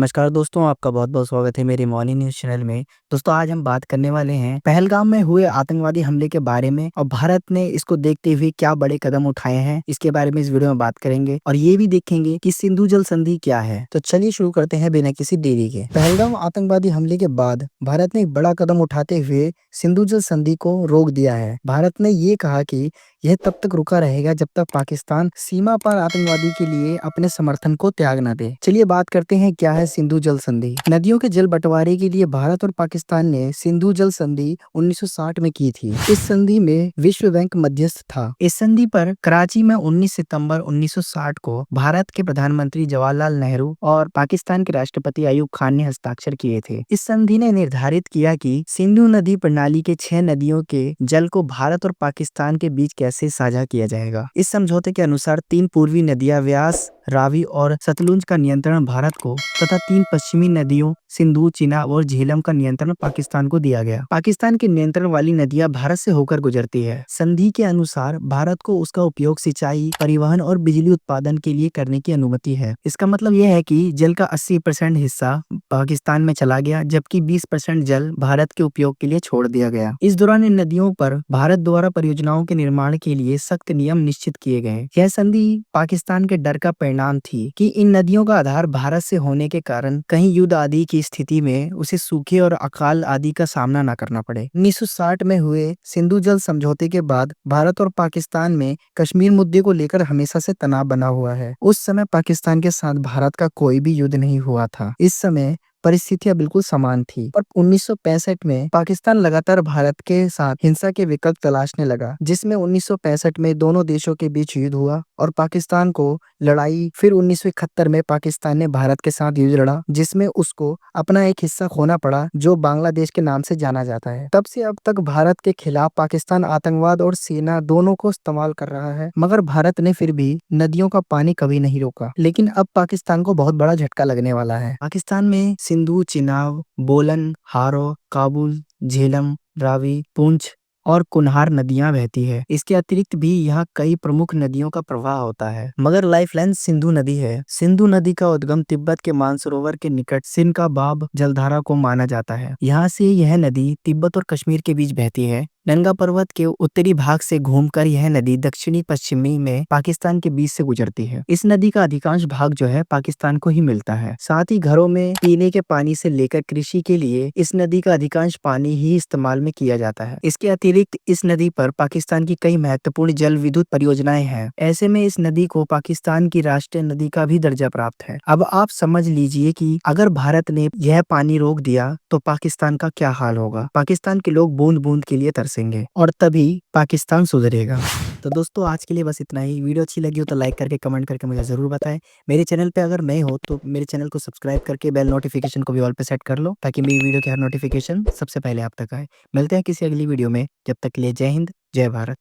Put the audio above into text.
नमस्कार दोस्तों, आपका बहुत-बहुत स्वागत है मेरे मॉर्निंग न्यूज़ चैनल में। दोस्तों आज हम बात करने वाले हैं पहलगाम में हुए आतंकवादी हमले के बारे में और भारत ने इसको देखते हुए क्या बड़े कदम उठाए हैं, इसके बारे में इस वीडियो में बात करेंगे और ये भी देखेंगे कि सिंधु जल संधि क्या है। तो चलिए शुरू करते हैं बिना किसी देरी के। पहलगाम आतंकवादी हमले के बाद भारत ने एक बड़ा कदम उठाते हुए सिंधु जल संधि को रोक दिया है। भारत ने ये कहा कि यह तब तक रुका रहेगा जब तक पाकिस्तान सीमा पार आतंकवादी के लिए अपने समर्थन को त्याग न दे। चलिए बात करते हैं क्या है सिंधु जल संधि। नदियों के जल बंटवारे के लिए भारत और पाकिस्तान ने सिंधु जल संधि 1960 में की थी। इस संधि में विश्व बैंक मध्यस्थ था। इस संधि पर कराची में 19 सितंबर 1960 को भारत के प्रधानमंत्री जवाहरलाल नेहरू और पाकिस्तान के राष्ट्रपति अयूब खान ने हस्ताक्षर किए थे। इस संधि ने निर्धारित किया कि सिंधु नदी प्रणाली के 6 नदियों के जल को भारत और पाकिस्तान के बीच कैसे साझा किया जाएगा। इस समझौते के अनुसार 3 पूर्वी नदियां व्यास, रावी और सतलुज का नियंत्रण भारत को तथा 3 पश्चिमी नदियों सिंधु, चिनाब और झेलम का नियंत्रण पाकिस्तान को दिया गया। पाकिस्तान के नियंत्रण वाली नदियां भारत से होकर गुजरती है। संधि के अनुसार भारत को उसका उपयोग सिंचाई, परिवहन और बिजली उत्पादन के लिए करने की अनुमति है। इसका मतलब यह है कि जल का 80% हिस्सा पाकिस्तान में चला गया, जबकि 20% जल भारत के उपयोग के लिए छोड़ दिया गया। इस दौरान इन नदियों पर भारत द्वारा परियोजनाओं के निर्माण के लिए सख्त नियम निश्चित किए गए। यह संधि पाकिस्तान के डर का परिणाम थी कि इन नदियों का आधार भारत से होने के कारण कहीं युद्ध आदि की स्थिति में उसे सूखे और अकाल आदि का सामना न करना पड़े। 1960 में हुए सिंधु जल समझौते के बाद भारत और पाकिस्तान में कश्मीर मुद्दे को लेकर हमेशा से तनाव बना हुआ है। उस समय पाकिस्तान के साथ भारत का कोई भी युद्ध नहीं हुआ था। इस समय परिस्थितियां बिल्कुल समान थी और 1965 में पाकिस्तान लगातार भारत के साथ हिंसा के विकल्प तलाशने लगा, जिसमें 1965 में दोनों देशों के बीच युद्ध हुआ और पाकिस्तान को लड़ाई। फिर 1971 में पाकिस्तान ने भारत के साथ युद्ध लड़ा, जिसमें उसको अपना एक हिस्सा खोना पड़ा जो बांग्लादेश के नाम से जाना जाता है। तब से अब तक भारत के खिलाफ पाकिस्तान आतंकवाद और सेना दोनों को इस्तेमाल कर रहा है, मगर भारत ने फिर भी नदियों का पानी कभी नहीं रोका। लेकिन अब पाकिस्तान को बहुत बड़ा झटका लगने वाला है। पाकिस्तान में सिंधु, चिनाब, बोलन, हारो, काबुल, झेलम, रावी, पुंछ और कुनहार नदियां बहती है। इसके अतिरिक्त भी यहाँ कई प्रमुख नदियों का प्रवाह होता है, मगर लाइफलाइन सिंधु नदी है। सिंधु नदी का उद्गम तिब्बत के मानसरोवर के निकट सिनकाबाब जलधारा को माना जाता है। यहाँ से यह नदी तिब्बत और कश्मीर के बीच बहती है। नंगा पर्वत के उत्तरी भाग से घूमकर यह नदी दक्षिणी पश्चिमी में पाकिस्तान के बीच से गुजरती है। इस नदी का अधिकांश भाग जो है पाकिस्तान को ही मिलता है। साथ ही घरों में पीने के पानी से लेकर कृषि के लिए इस नदी का अधिकांश पानी ही इस्तेमाल में किया जाता है। इसके अतिरिक्त इस नदी पर पाकिस्तान की कई महत्वपूर्ण जल विद्युत परियोजनाएं हैं। ऐसे में इस नदी को पाकिस्तान की राष्ट्रीय नदी का भी दर्जा प्राप्त है। अब आप समझ लीजिए कि अगर भारत ने यह पानी रोक दिया तो पाकिस्तान का क्या हाल होगा। पाकिस्तान के लोग बूंद बूंद के लिए तरसेंगे और तभी पाकिस्तान सुधरेगा। तो दोस्तों आज के लिए बस इतना ही। वीडियो अच्छी लगी हो तो लाइक करके कमेंट करके मुझे जरूर बताएं। मेरे चैनल पे अगर नए हो तो मेरे चैनल को सब्सक्राइब करके बेल नोटिफिकेशन को भी ऑल पे सेट कर लो, ताकि मेरी वीडियो के हर नोटिफिकेशन सबसे पहले आप तक आए। मिलते हैं किसी अगली वीडियो में, जब तक के लिए जय हिंद, जय भारत।